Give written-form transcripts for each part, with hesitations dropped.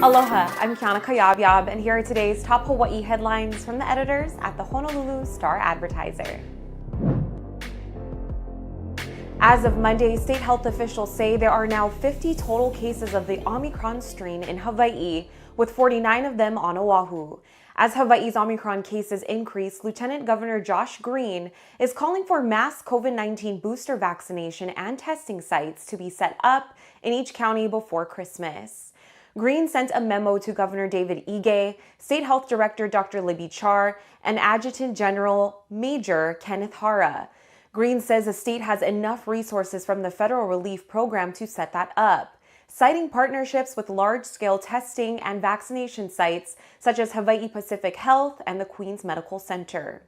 Aloha, I'm Kiana Cayabyab, and here are today's top Hawaii headlines from the editors at the Honolulu Star-Advertiser. As of Monday, state health officials say there are now 50 total cases of the Omicron strain in Hawaii, with 49 of them on Oahu. As Hawaii's Omicron cases increase, Lieutenant Governor Josh Green is calling for mass COVID-19 booster vaccination and testing sites to be set up in each county before Christmas. Green sent a memo to Governor David Ige, State Health Director Dr. Libby Char, and Adjutant General Major Kenneth Hara. Green says the state has enough resources from the federal relief program to set that up, citing partnerships with large-scale testing and vaccination sites such as Hawaii Pacific Health and the Queens Medical Center.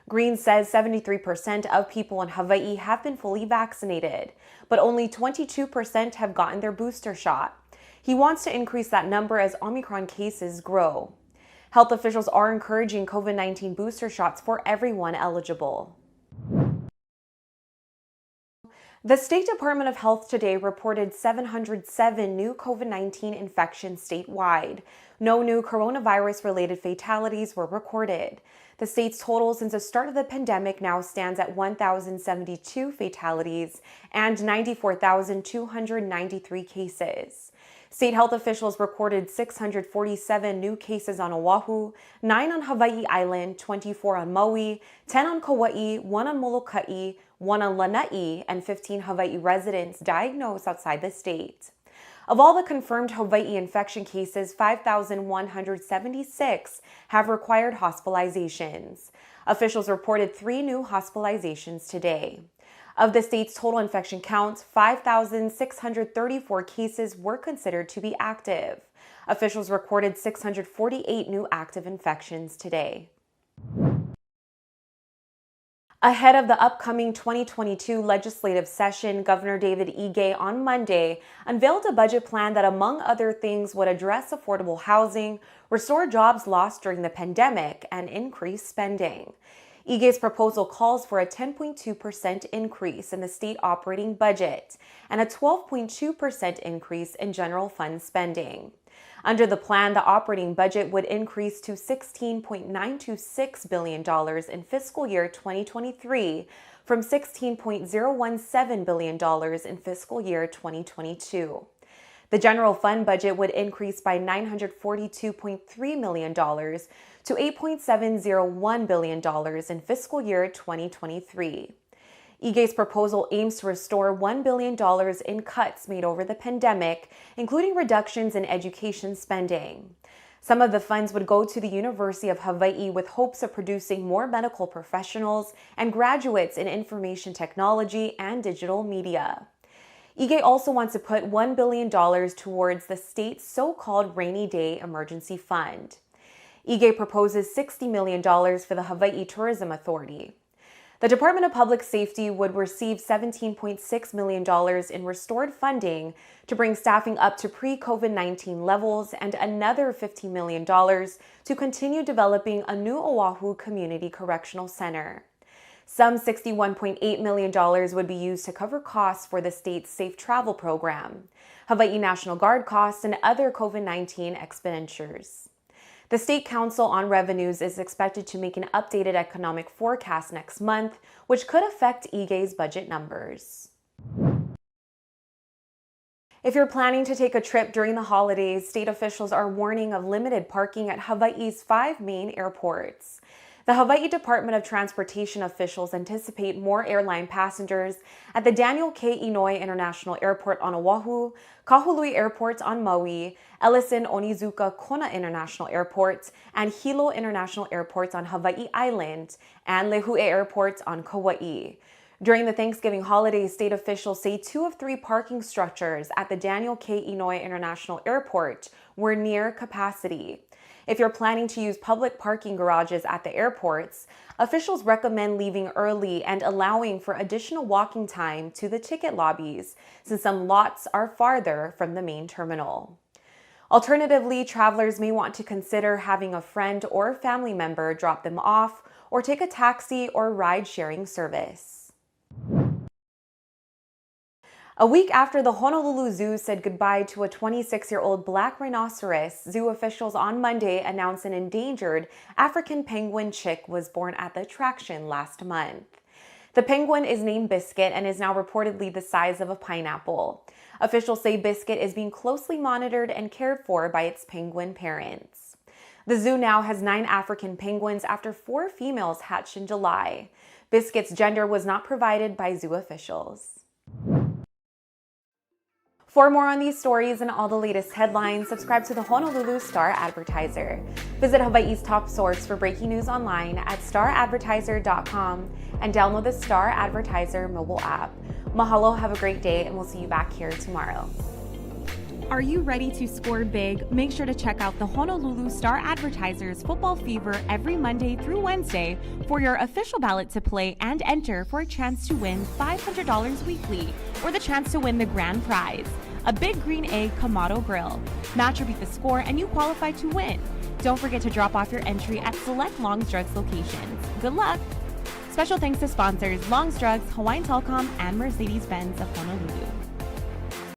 Green says 73% of people in Hawaii have been fully vaccinated, but only 22% have gotten their booster shot. He wants to increase that number as Omicron cases grow. Health officials are encouraging COVID-19 booster shots for everyone eligible. The State Department of Health today reported 707 new COVID-19 infections statewide. No new coronavirus-related fatalities were recorded. The state's total since the start of the pandemic now stands at 1,072 fatalities and 94,293 cases. State health officials recorded 647 new cases on Oahu, 9 on Hawaii Island, 24 on Maui, 10 on Kauai, 1 on Molokai, 1 on Lanai, and 15 Hawaii residents diagnosed outside the state. Of all the confirmed Hawaii infection cases, 5,176 have required hospitalizations. Officials reported 3 new hospitalizations today. Of the state's total infection counts, 5,634 cases were considered to be active. Officials recorded 648 new active infections today. Ahead of the upcoming 2022 legislative session, Governor David Ige on Monday unveiled a budget plan that, among other things, would address affordable housing, restore jobs lost during the pandemic, and increase spending. Ige's proposal calls for a 10.2% increase in the state operating budget and a 12.2% increase in general fund spending. Under the plan, the operating budget would increase to $16.926 billion in fiscal year 2023 from $16.017 billion in fiscal year 2022. The general fund budget would increase by $942.3 million to $8.701 billion in fiscal year 2023. Ige's proposal aims to restore $1 billion in cuts made over the pandemic, including reductions in education spending. Some of the funds would go to the University of Hawaii with hopes of producing more medical professionals and graduates in information technology and digital media. Ige also wants to put $1 billion towards the state's so-called Rainy Day Emergency Fund. Ige proposes $60 million for the Hawaii Tourism Authority. The Department of Public Safety would receive $17.6 million in restored funding to bring staffing up to pre-COVID-19 levels and another $15 million to continue developing a new Oahu Community Correctional Center. Some $61.8 million would be used to cover costs for the state's Safe Travel program, Hawaii National Guard costs, and other COVID-19 expenditures. The State Council on Revenues is expected to make an updated economic forecast next month, which could affect Ige's budget numbers. If you're planning to take a trip during the holidays, state officials are warning of limited parking at Hawaii's 5 main airports. The Hawaii Department of Transportation officials anticipate more airline passengers at the Daniel K. Inouye International Airport on Oahu, Kahului Airport on Maui, Ellison Onizuka Kona International Airport, and Hilo International Airport on Hawaii Island, and Lehue Airport on Kauai. During the Thanksgiving holiday, state officials say 2 of 3 parking structures at the Daniel K. Inouye International Airport were near capacity. If you're planning to use public parking garages at the airports, officials recommend leaving early and allowing for additional walking time to the ticket lobbies, since some lots are farther from the main terminal. Alternatively, travelers may want to consider having a friend or family member drop them off or take a taxi or ride-sharing service. A week after the Honolulu Zoo said goodbye to a 26-year-old black rhinoceros, zoo officials on Monday announced an endangered African penguin chick was born at the attraction last month. The penguin is named Biscuit and is now reportedly the size of a pineapple. Officials say Biscuit is being closely monitored and cared for by its penguin parents. The zoo now has 9 African penguins after 4 females hatched in July. Biscuit's gender was not provided by zoo officials. For more on these stories and all the latest headlines, subscribe to the Honolulu Star-Advertiser. Visit Hawaii's top source for breaking news online at staradvertiser.com and download the Star-Advertiser mobile app. Mahalo, have a great day, and we'll see you back here tomorrow. Are you ready to score big? Make sure to check out the Honolulu Star-Advertiser's Football Fever every Monday through Wednesday for your official ballot to play and enter for a chance to win $500 weekly or the chance to win the grand prize, a Big Green Egg Kamado Grill. Match or beat the score and you qualify to win. Don't forget to drop off your entry at select Long's Drugs locations. Good luck! Special thanks to sponsors Long's Drugs, Hawaiian Telecom, and Mercedes-Benz of Honolulu.